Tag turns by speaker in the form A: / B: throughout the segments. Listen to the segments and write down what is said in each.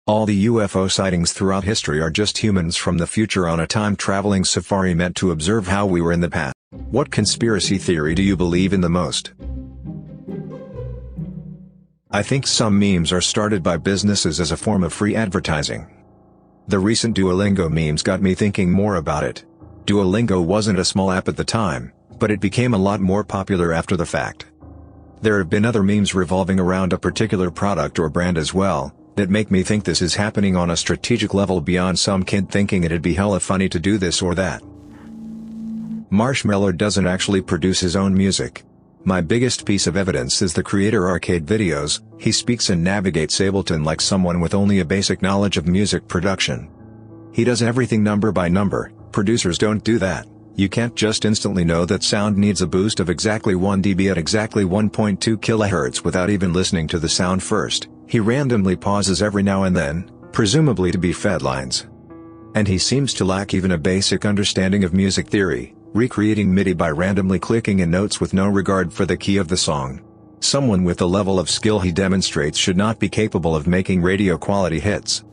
A: All the UFO sightings throughout history are just humans from the future on a time-traveling safari meant to observe how we were in the past. What conspiracy theory do you believe in the most? I think some memes are started by businesses as a form of free advertising. The recent Duolingo memes got me thinking more about it. Duolingo wasn't a small app at the time, but it became a lot more popular after the fact. There have been other memes revolving around a particular product or brand as well, that make me think this is happening on a strategic level beyond some kid thinking it'd be hella funny to do this or that. Marshmello doesn't actually produce his own music. My biggest piece of evidence is the creator Arcade Videos. He speaks and navigates Ableton like someone with only a basic knowledge of music production. He does everything number by number. Producers don't do that. You can't just instantly know that sound needs a boost of exactly 1 dB at exactly 1.2 kHz without even listening to the sound first. He randomly pauses every now and then, presumably to be fed lines. And he seems to lack even a basic understanding of music theory, recreating MIDI by randomly clicking in notes with no regard for the key of the song. Someone with the level of skill he demonstrates should not be capable of making radio-quality hits.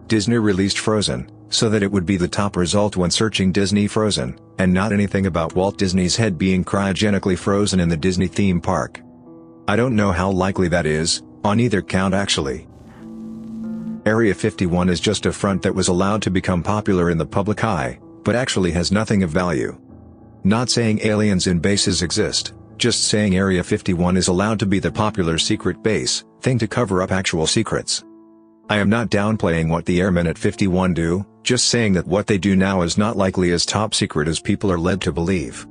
A: Disney released Frozen, so that it would be the top result when searching Disney Frozen, and not anything about Walt Disney's head being cryogenically frozen in the Disney theme park. I don't know how likely that is, on either count actually. Area 51 is just a front that was allowed to become popular in the public eye, but actually has nothing of value. Not saying aliens in bases exist, just saying Area 51 is allowed to be the popular secret base thing to cover up actual secrets. I am not downplaying what the airmen at 51 do, just saying that what they do now is not likely as top secret as people are led to believe.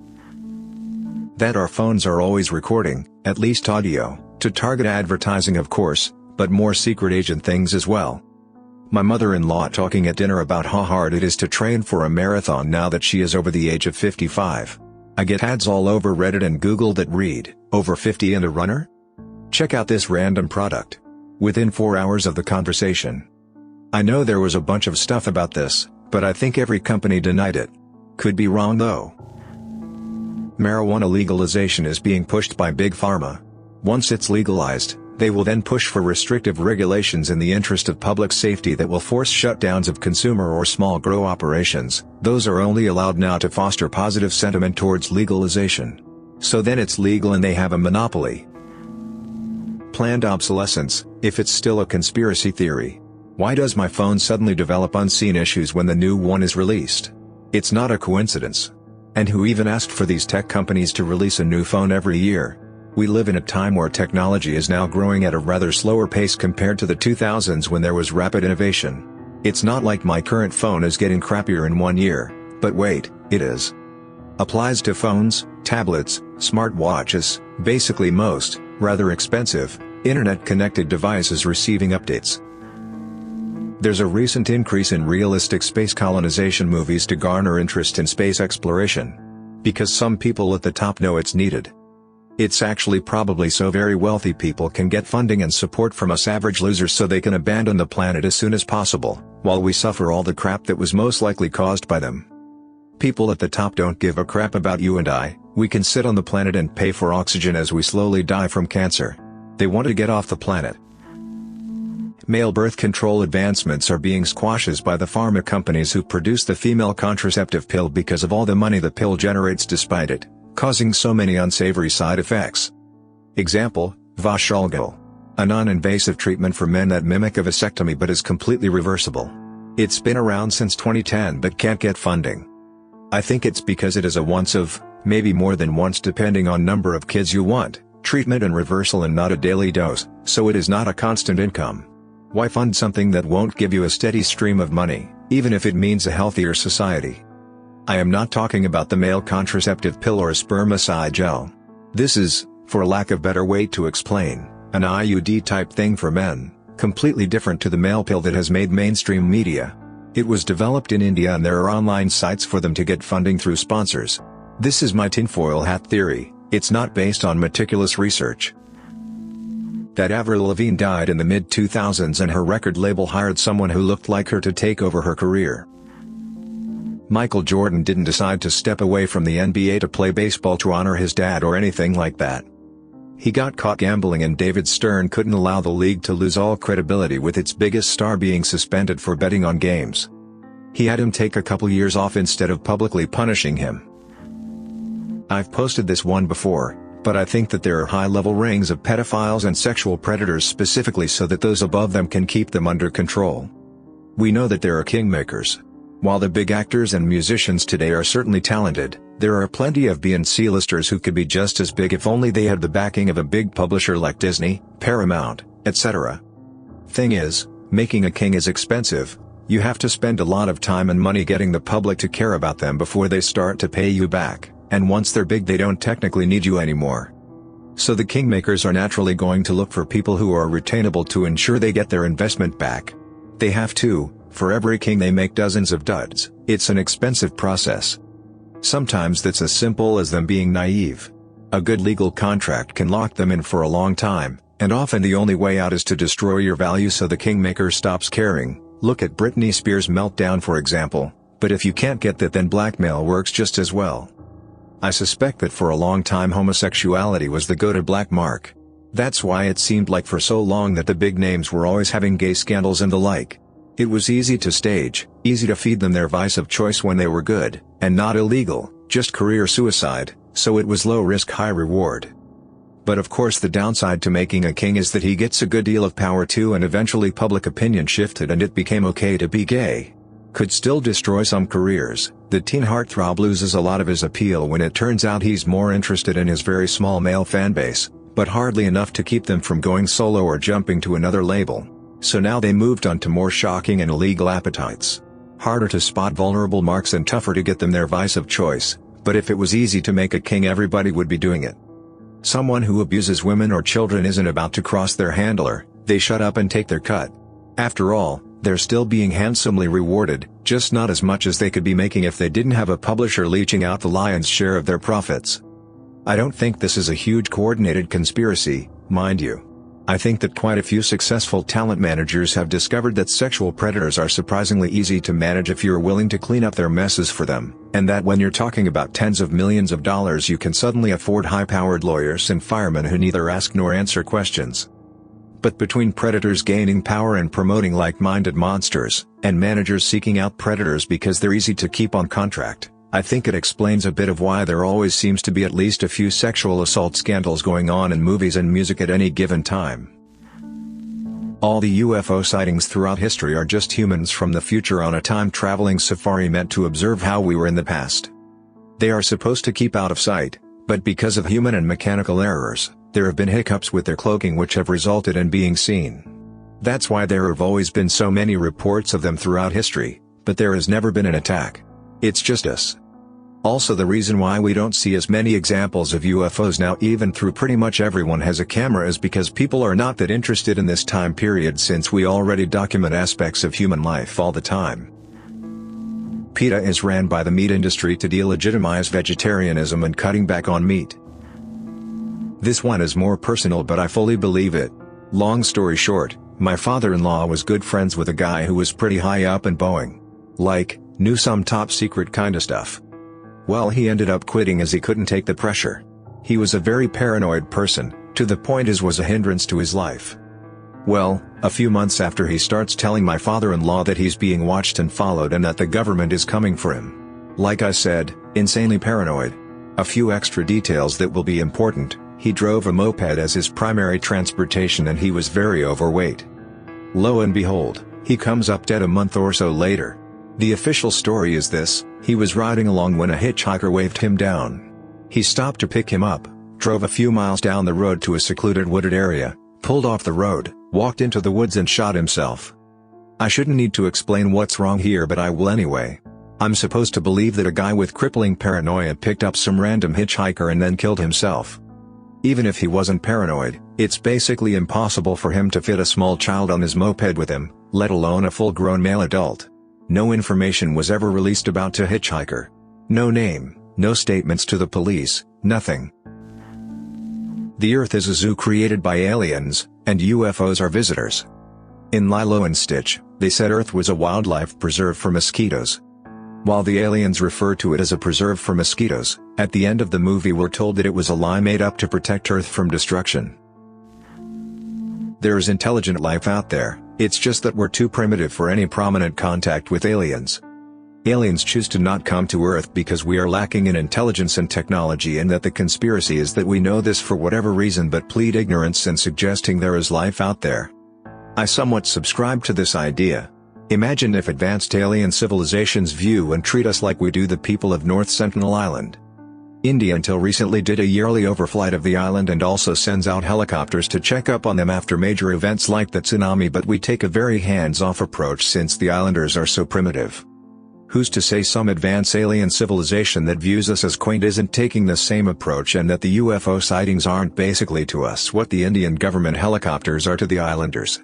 A: That our phones are always recording, at least audio, to target advertising of course, but more secret agent things as well. My mother-in-law talking at dinner about how hard it is to train for a marathon now that she is over the age of 55. I get ads all over Reddit and Google that read, "Over 50 and a runner? Check out this random product." Within 4 hours of the conversation. I know there was a bunch of stuff about this, but I think every company denied it. Could be wrong though. Marijuana legalization is being pushed by Big Pharma. Once it's legalized, they will then push for restrictive regulations in the interest of public safety that will force shutdowns of consumer or small grow operations. Those are only allowed now to foster positive sentiment towards legalization. So then it's legal and they have a monopoly. Planned obsolescence, if it's still a conspiracy theory. Why does my phone suddenly develop unseen issues when the new one is released? It's not a coincidence. And who even asked for these tech companies to release a new phone every year? We live in a time where technology is now growing at a rather slower pace compared to the 2000s when there was rapid innovation. It's not like my current phone is getting crappier in 1 year, but wait, it is. Applies to phones, tablets, smartwatches, basically most, rather expensive, internet-connected devices receiving updates. There's a recent increase in realistic space colonization movies to garner interest in space exploration. Because some people at the top know it's needed. It's actually probably so very wealthy people can get funding and support from us average losers so they can abandon the planet as soon as possible, while we suffer all the crap that was most likely caused by them. People at the top don't give a crap about you and I. We can sit on the planet and pay for oxygen as we slowly die from cancer. They want to get off the planet. Male birth control advancements are being squashed by the pharma companies who produce the female contraceptive pill because of all the money the pill generates despite it causing so many unsavory side effects. Example, Vashalgol. A non-invasive treatment for men that mimic a vasectomy but is completely reversible. It's been around since 2010 but can't get funding. I think it's because it is a once of, maybe more than once depending on number of kids you want, treatment and reversal and not a daily dose, so it is not a constant income. Why fund something that won't give you a steady stream of money, even if it means a healthier society? I am not talking about the male contraceptive pill or spermicide gel. This is, for lack of better way to explain, an IUD type thing for men, completely different to the male pill that has made mainstream media. It was developed in India and there are online sites for them to get funding through sponsors. This is my tinfoil hat theory, it's not based on meticulous research. That Avril Lavigne died in the mid-2000s and her record label hired someone who looked like her to take over her career. Michael Jordan didn't decide to step away from the NBA to play baseball to honor his dad or anything like that. He got caught gambling and David Stern couldn't allow the league to lose all credibility with its biggest star being suspended for betting on games. He had him take a couple years off instead of publicly punishing him. I've posted this one before, but I think that there are high-level rings of pedophiles and sexual predators specifically so that those above them can keep them under control. We know that there are kingmakers. While the big actors and musicians today are certainly talented, there are plenty of B and C-listers who could be just as big if only they had the backing of a big publisher like Disney, Paramount, etc. Thing is, making a king is expensive. You have to spend a lot of time and money getting the public to care about them before they start to pay you back, and once they're big they don't technically need you anymore. So the kingmakers are naturally going to look for people who are retainable to ensure they get their investment back. They have to. For every king they make dozens of duds. It's an expensive process. Sometimes that's as simple as them being naive. A good legal contract can lock them in for a long time, and often the only way out is to destroy your value so the kingmaker stops caring. Look at Britney Spears' meltdown for example, but if you can't get that then blackmail works just as well. I suspect that for a long time homosexuality was the go-to black mark. That's why it seemed like for so long that the big names were always having gay scandals and the like. It was easy to stage, easy to feed them their vice of choice when they were good, and not illegal, just career suicide, so it was low risk high reward. But of course the downside to making a king is that he gets a good deal of power too and eventually public opinion shifted and it became okay to be gay. Could still destroy some careers. The teen heartthrob loses a lot of his appeal when it turns out he's more interested in his very small male fanbase, but hardly enough to keep them from going solo or jumping to another label. So now they moved on to more shocking and illegal appetites. Harder to spot vulnerable marks and tougher to get them their vice of choice, but if it was easy to make a king everybody would be doing it. Someone who abuses women or children isn't about to cross their handler, they shut up and take their cut. After all, they're still being handsomely rewarded, just not as much as they could be making if they didn't have a publisher leeching out the lion's share of their profits. I don't think this is a huge coordinated conspiracy, mind you. I think that quite a few successful talent managers have discovered that sexual predators are surprisingly easy to manage if you're willing to clean up their messes for them, and that when you're talking about tens of millions of dollars you can suddenly afford high-powered lawyers and firemen who neither ask nor answer questions. But between predators gaining power and promoting like-minded monsters, and managers seeking out predators because they're easy to keep on contract, I think it explains a bit of why there always seems to be at least a few sexual assault scandals going on in movies and music at any given time. All the UFO sightings throughout history are just humans from the future on a time-traveling safari meant to observe how we were in the past. They are supposed to keep out of sight, but because of human and mechanical errors, there have been hiccups with their cloaking which have resulted in being seen. That's why there have always been so many reports of them throughout history, but there has never been an attack. It's just us. Also the reason why we don't see as many examples of UFOs now even through pretty much everyone has a camera is because people are not that interested in this time period since we already document aspects of human life all the time. PETA is ran by the meat industry to delegitimize vegetarianism and cutting back on meat. This one is more personal but I fully believe it. Long story short, my father-in-law was good friends with a guy who was pretty high up in Boeing. Like, knew some top secret kinda stuff. Well, he ended up quitting as he couldn't take the pressure. He was a very paranoid person, to the point his was a hindrance to his life. Well, a few months after he starts telling my father-in-law that he's being watched and followed and that the government is coming for him. Like I said, insanely paranoid. A few extra details that will be important: he drove a moped as his primary transportation and he was very overweight. Lo and behold, he comes up dead a month or so later. The official story is this: he was riding along when a hitchhiker waved him down. He stopped to pick him up, drove a few miles down the road to a secluded wooded area, pulled off the road, walked into the woods and shot himself. I shouldn't need to explain what's wrong here but I will anyway. I'm supposed to believe that a guy with crippling paranoia picked up some random hitchhiker and then killed himself. Even if he wasn't paranoid, it's basically impossible for him to fit a small child on his moped with him, let alone a full-grown male adult. No information was ever released about the hitchhiker. No name, no statements to the police, nothing. The Earth is a zoo created by aliens, and UFOs are visitors. In Lilo and Stitch, they said Earth was a wildlife preserve for mosquitoes. While the aliens refer to it as a preserve for mosquitoes, At the end of the movie we're told that it was a lie made up to protect Earth from destruction. There is intelligent life out there, it's just that we're too primitive for any prominent contact with aliens. Aliens choose to not come to Earth because we are lacking in intelligence and technology, and that the conspiracy is that we know this for whatever reason but plead ignorance in suggesting there is life out there. I somewhat subscribe to this idea. Imagine if advanced alien civilizations view and treat us like we do the people of North Sentinel Island. India until recently did a yearly overflight of the island and also sends out helicopters to check up on them after major events like the tsunami, but we take a very hands-off approach since the islanders are so primitive. Who's to say some advanced alien civilization that views us as quaint isn't taking the same approach, and that the UFO sightings aren't basically to us what the Indian government helicopters are to the islanders?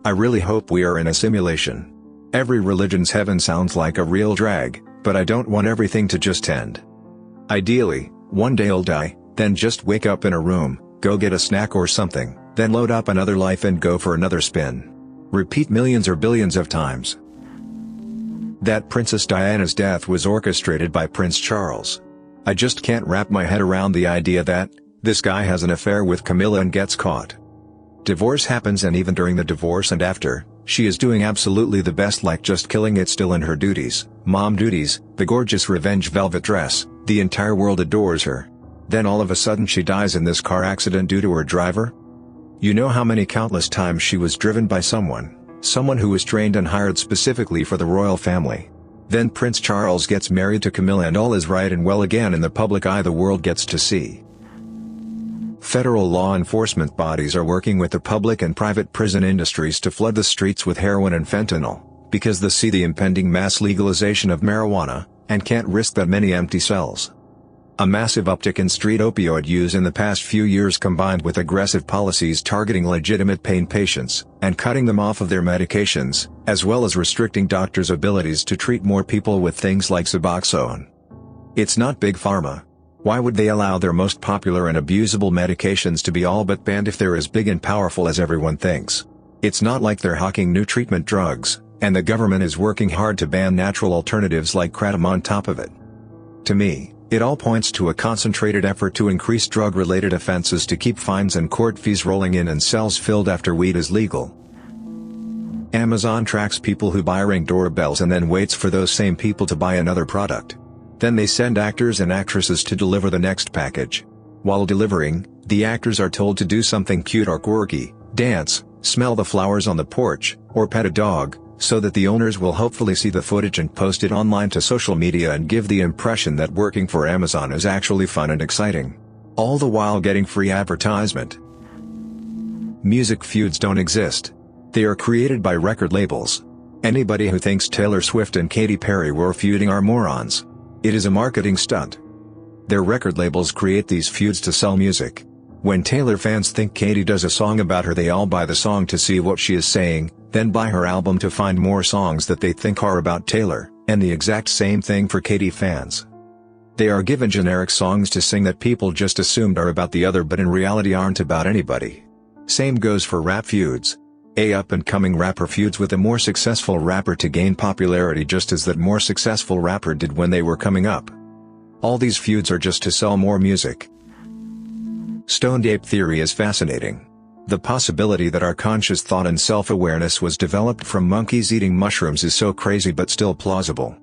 A: I really hope we are in a simulation. Every religion's heaven sounds like a real drag, but I don't want everything to just end. Ideally, one day I'll die, then just wake up in a room, go get a snack or something, then load up another life and go for another spin. Repeat millions or billions of times. That Princess Diana's death was orchestrated by Prince Charles. I just can't wrap my head around the idea that this guy has an affair with Camilla and gets caught. Divorce happens, and even during the divorce and after, she is doing absolutely the best, like just killing it, still in her duties, mom duties, the gorgeous revenge velvet dress, the entire world adores her. Then all of a sudden she dies in this car accident due to her driver? You know how many countless times she was driven by someone who was trained and hired specifically for the royal family. Then Prince Charles gets married to Camilla and all is right and well again in the public eye the world gets to see. Federal law enforcement bodies are working with the public and private prison industries to flood the streets with heroin and fentanyl, because they see the impending mass legalization of marijuana, and can't risk that many empty cells. A massive uptick in street opioid use in the past few years, combined with aggressive policies targeting legitimate pain patients, and cutting them off of their medications, as well as restricting doctors' abilities to treat more people with things like Suboxone. It's not Big Pharma. Why would they allow their most popular and abusable medications to be all but banned if they're as big and powerful as everyone thinks? It's not like they're hawking new treatment drugs, and the government is working hard to ban natural alternatives like kratom on top of it. To me, it all points to a concentrated effort to increase drug-related offenses to keep fines and court fees rolling in and cells filled after weed is legal. Amazon tracks people who buy Ring doorbells and then waits for those same people to buy another product. Then they send actors and actresses to deliver the next package. While delivering, the actors are told to do something cute or quirky, dance, smell the flowers on the porch, or pet a dog, so that the owners will hopefully see the footage and post it online to social media and give the impression that working for Amazon is actually fun and exciting. All the while getting free advertisement. Music feuds don't exist. They are created by record labels. Anybody who thinks Taylor Swift and Katy Perry were feuding are morons. It is a marketing stunt. Their record labels create these feuds to sell music. When Taylor fans think Katy does a song about her, they all buy the song to see what she is saying, then buy her album to find more songs that they think are about Taylor, and the exact same thing for Katy fans. They are given generic songs to sing that people just assumed are about the other but in reality aren't about anybody. Same goes for rap feuds. A up-and-coming rapper feuds with a more successful rapper to gain popularity, just as that more successful rapper did when they were coming up. All these feuds are just to sell more music. Stoned ape theory is fascinating. The possibility that our conscious thought and self-awareness was developed from monkeys eating mushrooms is so crazy but still plausible.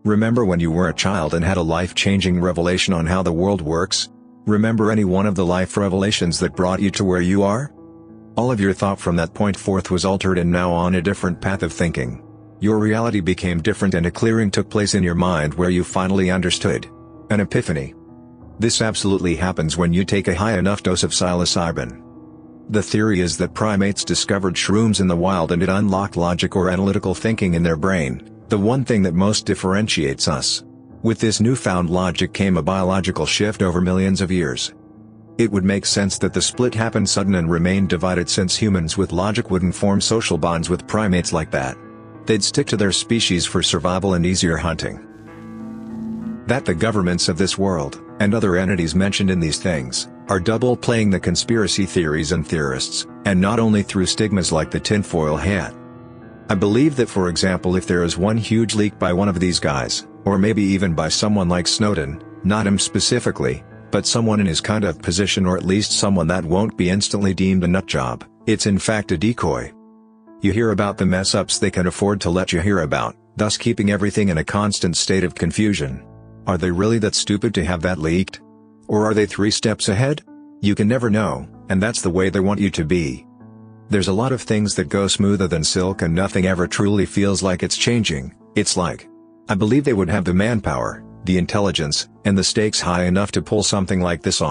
A: Remember when you were a child and had a life-changing revelation on how the world works? Remember any one of the life revelations that brought you to where you are? All of your thought from that point forth was altered and now on a different path of thinking. Your reality became different and a clearing took place in your mind where you finally understood. An epiphany. This absolutely happens when you take a high enough dose of psilocybin. The theory is that primates discovered shrooms in the wild and it unlocked logic or analytical thinking in their brain, the one thing that most differentiates us. With this newfound logic came a biological shift over millions of years. It would make sense that the split happened sudden and remained divided, since humans with logic wouldn't form social bonds with primates like that. They'd stick to their species for survival and easier hunting. That the governments of this world, and other entities mentioned in these things, are double-playing the conspiracy theories and theorists, and not only through stigmas like the tinfoil hat. I believe that, for example, if there is one huge leak by one of these guys, Or maybe even by someone like Snowden, not him specifically, but someone in his kind of position, or at least someone that won't be instantly deemed a nutjob. It's in fact a decoy. You hear about the mess-ups they can afford to let you hear about, thus keeping everything in a constant state of confusion. Are they really that stupid to have that leaked? Or are they 3 steps ahead? You can never know, and that's the way they want you to be. There's a lot of things that go smoother than silk, and nothing ever truly feels like it's changing. It's like, I believe they would have the manpower, the intelligence, and the stakes high enough to pull something like this off.